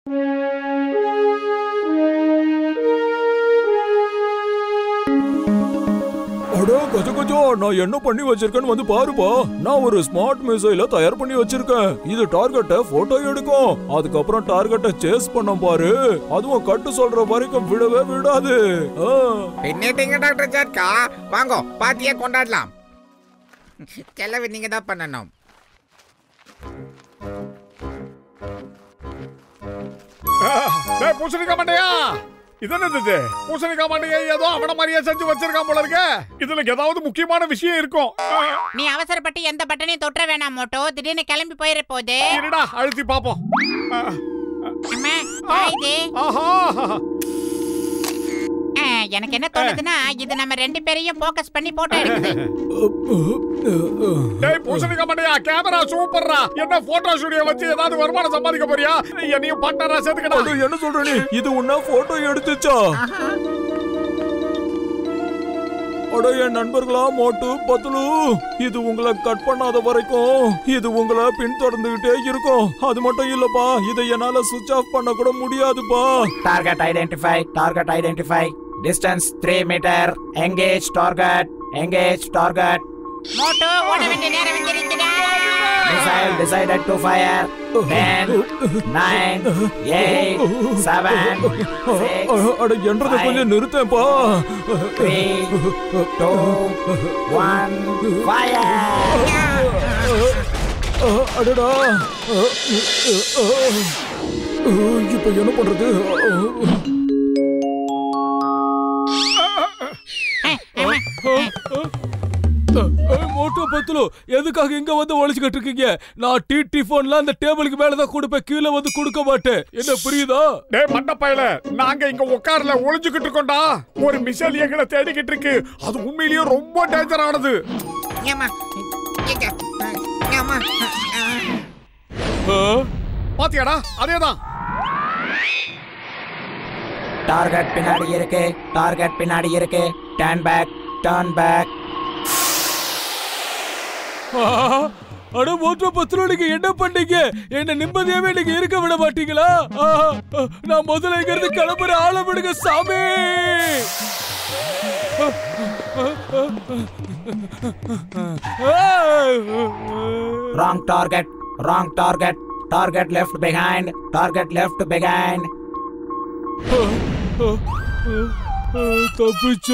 அடோ கஜகஜா, நான் என்ன பண்ணி வச்சிருக்கேன்னு வந்து பாருப்பா. நான் ஒரு ஸ்மார்ட் மிசைல தயார் பண்ணி வச்சிருக்கேன். இது டார்கெட்டை போட்டோ எடுக்கும். அதுக்கப்புறம் டார்கெட்டை சேஸ் பண்ண பாரு. அதுவும் கட்டு சொல்ற வரைக்கும் விடவே விடாது. பின்னிட்டீங்க டாக்டர் ஜட்கா. வாங்கோ பாத்தியே கொண்டாடலாம். செலவு நீங்க தான் பண்ணணும். பூசணிக்கா மாட்டியா? இது என்னது? பூசணிக்கா மாட்டியா ஏதோ அவன மாதிரியே செஞ்சு வச்சிருக்கான் போல இருக்க. இதுல ஏதாவது முக்கியமான விஷயம் இருக்கும். நீ அவசரப்பட்டு எந்த பட்டனையும் தொட்ட வேணாம் மோட்டோ. திடீர்னு கிளம்பி போயிட போகுது. இருடா, அழுத்தி பாப்போம். எனக்கு என்ன தோணுதுன்னா இது நம்ம ரெண்டு பேரையும் போக்கஸ் பண்ணி போட்டோ எடுக்குது. டேய் பூசணிக்கா மாட்டியா, கேமரா சூப்பர்ரா. என்ன போட்டோ ஸ்டுடியோ வச்சு ஏதாவது வருமானம் சம்பாதிக்க போறியா? என்னையும் பார்ட்னரா சேர்த்துக்கடா. என்ன சொல்ற நீ? இது உன்ன போட்டோ எடுத்துச்சா? அட என் நண்பர்களா, மோட்டு பத்துலு, இது உங்களை கட் பண்ணாத வரைக்கும் இது உங்களை பின்தொடர்ந்துகிட்டே இருக்கும். அது மட்டும் இல்லப்பா, இதை என்னால சுவிட்ச் ஆஃப் பண்ண கூட முடியாதுப்பா. Target identify, target identify. Distance 3 metre. Engage target, engage target. மோட்டோ ஓட வேண்டிய நேரம் வந்துருச்சுடா. Missile decided to fire. 10, 9, 8, 7, 6. அட என்றத கொஞ்சம் நிறுத்தேப்பா. 3, 2, 1, fire. அடடா, இப்ப என்ன பண்றது? மோட்டோ பத்துலு, எதுக்காக இங்க வந்து ஒளிச்சுக்கிட்டு இருக்கீங்க? நான் டிஃபோன்ல அந்த டேபிளுக்கு மேலதான் கொடுப்பேன், கீழே வந்து கொடுக்க மாட்டேன். என்ன புரியுதா? டேய் மண்டப்பையில, நாங்க இங்க உட்கார்ல ஒளிஞ்சுக்கிட்டு இருக்கோம்டா. ஒரு மிசைல் எங்களை தேடிக்கிட்டு இருக்கு. அது உண்மையிலேயே ரொம்ப டேஞ்சரானது. பாத்தியாடா? அதேதான். டார்கெட் பின்னாடி இருக்கு, டார்கெட் பின்னாடி இருக்கு. Turn back, turn back. அட மோட்டோ பத்துலு, நீங்க என்ன பண்ணீங்க? என்ன நிம்மதியாவே நீங்க இருக்க விட மாட்டீங்களா? நான் முதல்ல இங்க இருந்து கிளம்புற ஆள விடுங்க சாமி. Wrong target, wrong target. Target left behind, target left behind. தப்பிச்ச.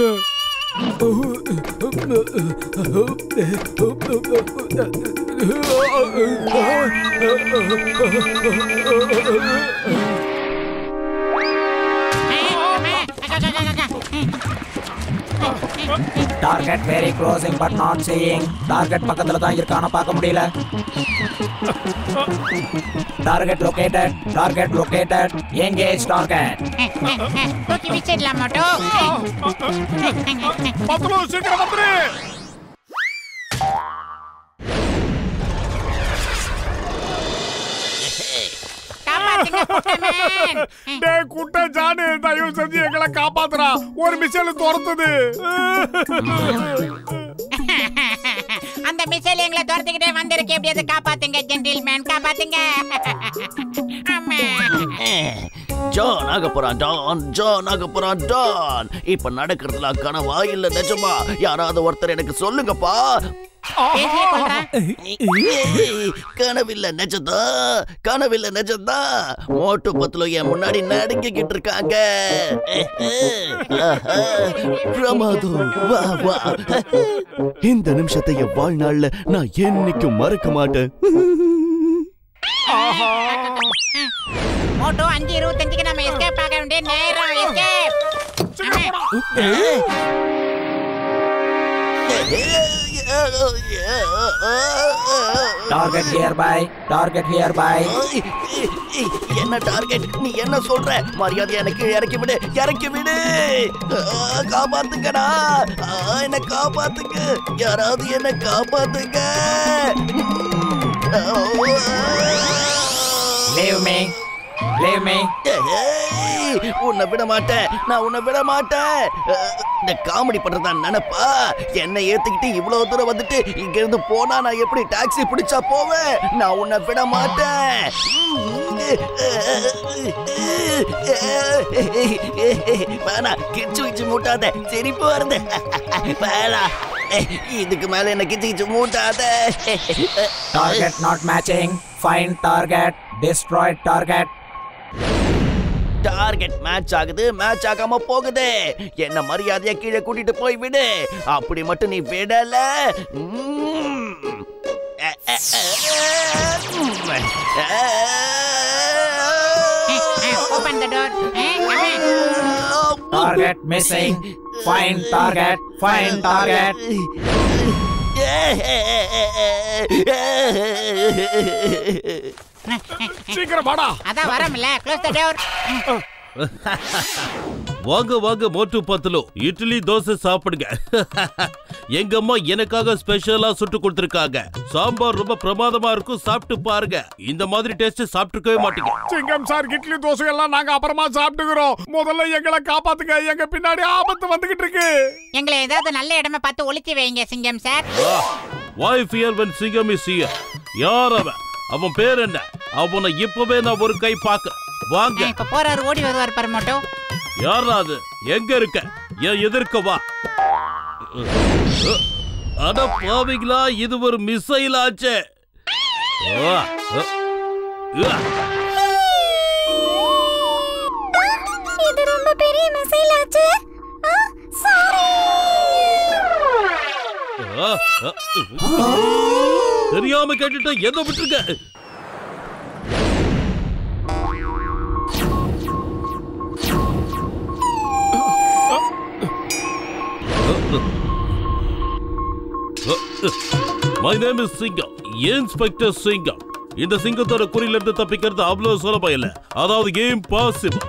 Target very closing but not seeing. Target பக்கத்துல தான் இருக்கான பார்க்க முடியல. Target located, target located. Engage target. தூக்கி வீசிடலாம் மோட்டோ. பத்துலு சீக்கிரம் வந்துரு. டேய் குட்ட ஜானு, தயவு செஞ்சு எங்களை காப்பாத்துறா. ஒரு மிசைல் துரத்துது. அந்த மிசைல் எங்களை துரத்திக்கிட்டே வந்திருக்கு. எப்படியாவது காப்பாத்துங்க ஜென்டில்மேன், காப்பாத்துங்க. ஜான் ஆக போறான் டான், ஜான் ஆக போறான் டான். இப்ப நடக்கிறதுல கனவா இல்ல நிஜமா? யாராவது ஒருத்தர் எனக்கு சொல்லுங்கப்பா. கனவில்ல நிஜதா, கனவில்ல நிஜதா. மோட்டு பத்துலு என் முன்னாடி நடுங்கிக்கிட்டு இருக்காங்க. பிரமாதம், வா வா. இந்த நிமிஷத்தை என் வாழ்நாள்ல நான் என்னைக்கும் மறக்க மாட்டேன். மோட்டோ 5:25க்கு நம்ம எஸ்கேப் ஆக வேண்டிய நேரம். Escape. Target here bye, target here bye. என்ன டார்கெட்? நீ என்ன சொல்ற? மரியாதை எனக்கு இறக்கி விடு, இறக்கி விடு. காப்பாத்துங்கடா, என்ன காப்பாத்துங்க. யாராவது என்ன காப்பாத்துங்க. Leave me, Leave me. உன்னை விட மாட்டேன், நான் உன்னை விட மாட்டேன். இந்த காமெடி பண்றதா நினைப்பா? என்னை ஏத்துக்கிட்டு இவ்வளவு தூரம் வந்துட்டு இங்க இருந்து போனா நான் எப்படி டாக்ஸி பிடிச்சா போவேன்? நான் உன்னை விட மாட்டேன். வேணா கிச்சு கிச்சு மூட்டாத, சிரிப்பு வருது. வேணா, இதுக்கு மேல என்ன கிச்சு கிச்சு மூட்டாத. Target not matching. Find target. Destroy target. Target match ஆகுது, மேட்ச் ஆகாம போகுது. என்ன மரியாதையா கீழே கூட்டிட்டு போய் விடு. அப்படி மட்டும் நீ விடல, Open the door. Target missing. Find target. Find target. சீக்கிரம் வாடா. அதான் வரமில்ல. Close the door. வாங்க வாங்க மோட்டு பத்துலோ, இட்லி தோசை சாப்பிடுங்க. எங்க அம்மா எனக்காக ஸ்பெஷலா சுட்டு கொடுத்திருக்காங்க. சாம்பார் ரொம்ப பிரமாதமா இருக்கும், சாப்பிட்டு பாருங்க. இந்த மாதிரி டேஸ்ட் சாப்பிட்டுக்கவே மாட்டீங்க. சிங்கம் சார், இட்லி தோசை எல்லாம் நாங்க அப்புறமா சாப்பிட்டுக்கிறோம். முதல்ல எங்களை காப்பாத்துங்க, எங்க பின்னாடி ஆபத்து வந்துகிட்டு இருக்கு. எங்களை ஏதாவது நல்ல இடமா பார்த்து ஒளிச்சு வைங்க சிங்கம் sir. Why fear when Singam is here? யார் அவன்? அவன் பேர் என்ன? அவனை இப்பவே நான் ஒரு கை பார்க்க. வாங்க. இப்ப போறாரு, ஓடி வருவார் பரமோட்டோ. யாரா அது? எங்க இருக்க? என் எதிர்க்க வா. அட பாவிங்களா, இது ஒரு மிசைல் ஆச்சே. இது ரொம்ப பெரிய மிசைல் ஆச்சு. தெரியாம கேட்டுட்டா என்ன விட்டுருக்க. My name is Singam, Inspector Singam. இந்த சிங்கத்தோட குறியில இருந்து தப்பிக்கிறது அவ்வளவு சுலபம் இல்ல. அதாவது இம்பாசிபிள்.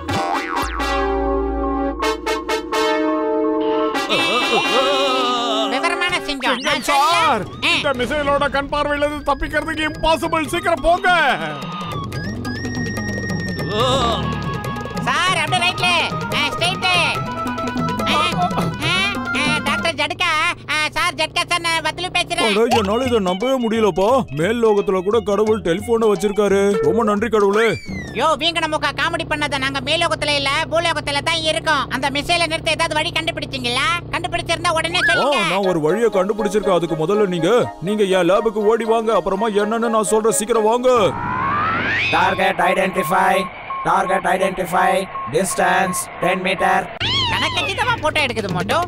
விவரமான சிங்கம். சிங்கம் சார், இந்த மிசைலோட கண் பார்வையில இருந்து தப்பிக்கிறதுக்கு இம்பாசிபிள். சீக்கிரம் போங்க சார். அப்படியே ரைட்ல straight. Doctor Jhatka sir. Jhatka sir, நான் பத்லு பேசுறேன். அட, என்னால இதை நம்பவே முடியலப்பா. மேல் லோகத்துல கூட கடவுள் டெலிபோனை வச்சிருக்காரு. ரொம்ப நன்றி கடவுளே. யோ வீங்க நமக்கு காமெடி பண்ணாத. நாங்க மேலோகத்துல இல்ல பூலோகத்துல தான் இருக்கோம். அந்த மிசைலை நிறுத்த ஏதாவது வழி கண்டுபிடிச்சீங்களா? கண்டுபிடிச்சிருந்தா உடனே சொல்லுங்க. நான் ஒரு வழியை கண்டுபிடிச்சிருக்கேன். அதுக்கு முதல்ல நீங்க என் லேபுக்கு ஓடி வாங்க. அப்புறமா என்னன்னு நான் சொல்றேன். சீக்கிரம் வாங்க. Target identify. Target identify. Distance 10 meter. கணக்கச்சிதமா photo எடுக்குது மோட்டோ.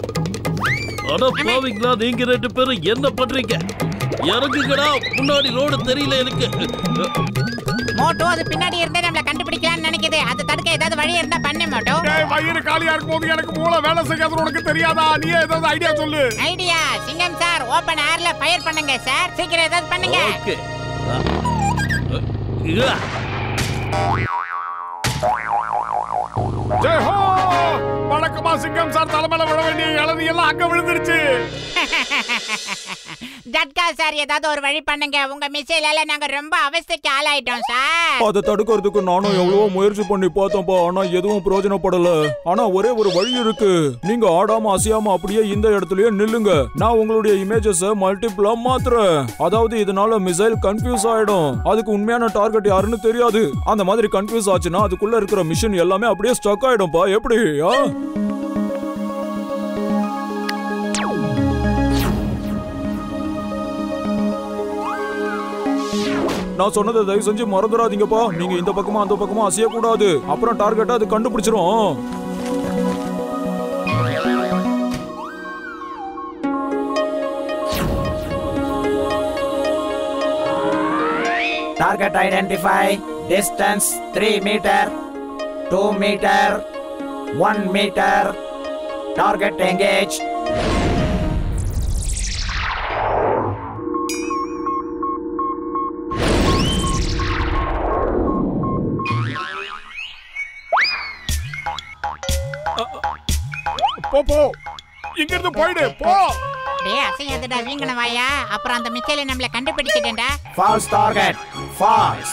அட பாவிங்களா, நீங்க ரெண்டு பேரும் என்ன பண்றீங்க? இறங்குங்கடா, முன்னாடி ரோடு தெரியல எனக்கு. மோட்டோ அது பின்னாடி இருந்தே நம்மள கண்டுபிடிக்கலாம்னு நினைக்குது. அது தடுக்க ஏதாவது வழி இருந்தா பண்ணு மோட்டோ. வயிறு காலியா இருக்கும் போது எனக்கு மூளை வேலை செய்யாதுன்னு உனக்கு தெரியாதா? நீ ஏதாவது ஐடியா சொல்லு. ஐடியா சிங்கம் சார், ஓபன் ஏர்ல ஃபயர் பண்ணுங்க சார். சீக்கிரம் ஏதாவது பண்ணுங்க. ஓகே. ஜெய் ஹோ! வணக்கமா சிங்கம் சார். தலைமையில விழ வேண்டிய இளநீ எல்லாம் அங்க விழுந்துருச்சு. ஜட்கா சார், ஏதாவது ஒரு வழி பண்ணுங்க. உங்க மிசைலால நாங்க ரொம்ப அவஸ்தைக்கு ஆளாயிட்டோம் சார். அதை தடுக்கிறதுக்கு நானும் எவ்வளவோ முயற்சி பண்ணி பார்த்தோம்ப்பா. ஆனா எதுவும் பிரயோஜனப்படல. ஆனா ஒரே ஒரு வழி இருக்கு. நீங்க ஆடாம அசையாம அப்படியே இந்த இடத்துலயே நில்லுங்க. நான் உங்களுடைய இமேஜஸ் மல்டிபிளா மாத்துறேன். அதாவது இதனால மிசைல் கன்ஃபியூஸ் ஆயிடும். அதுக்கு உண்மையான டார்கெட் யாருன்னு தெரியாது. அந்த மாதிரி கன்ஃபியூஸ் ஆச்சுன்னா அதுக்குள்ள இருக்கிற மிஷன் எல்லாமே அப்படியே ஸ்டக் ஆயிடும்பா. எப்படி? நான் சொன்னதை தயவு செஞ்சு மறந்துடாதீங்கப்பா. நீங்க இந்த பக்கமா அந்த பக்கமா அசைய கூடாது. அப்புறம் டார்கெட்டை அது கண்டுபிடிச்சிரும். Target identify. Distance 3 meter. 2 meter. 1 meter. Target engage. போ இங்க இருந்து போயிடு. போ. டேய் அசையாதடா வீங்கன வாயா. அப்புறம் அந்த மிசைலை நம்மள கண்டுபிடிச்சிட்டேன்டா. False target. False.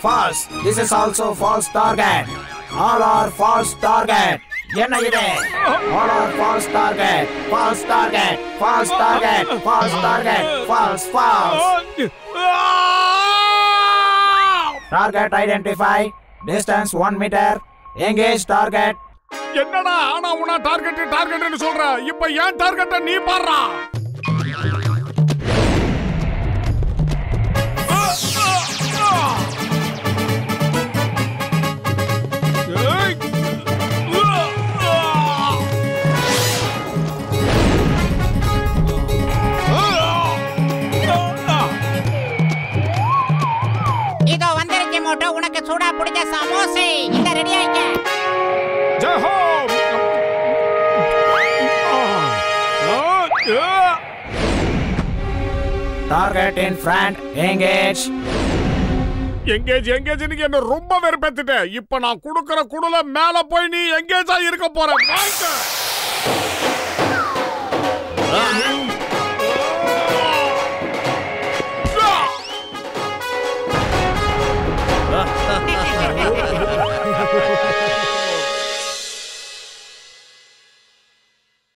False. This is also false target. All are false target. என்ன இது? All are false target. False target. False target. False target. False. False. Target identify. Distance 1 meter. Engage target. என்னடா ஆனா உனா டார்கெட்னு சொல்ற? இப்போ ஏன் டார்கெட்ட நீ பாறா? இதோ வந்திருக்கே மோட்டோ, உனக்கு சூடா பிடிச்ச சமோசை. இந்த ரெடி ஆயிக்க. ஜெஹோ! Target in front. Engage. Engage நீங்க என்ன ரொம்ப வெறுப்பேத்திட்ட. இப்ப நான் குடுக்குற குடுல மேல போய் நீ எங்கேஜா இருக்க போற. வாங்க.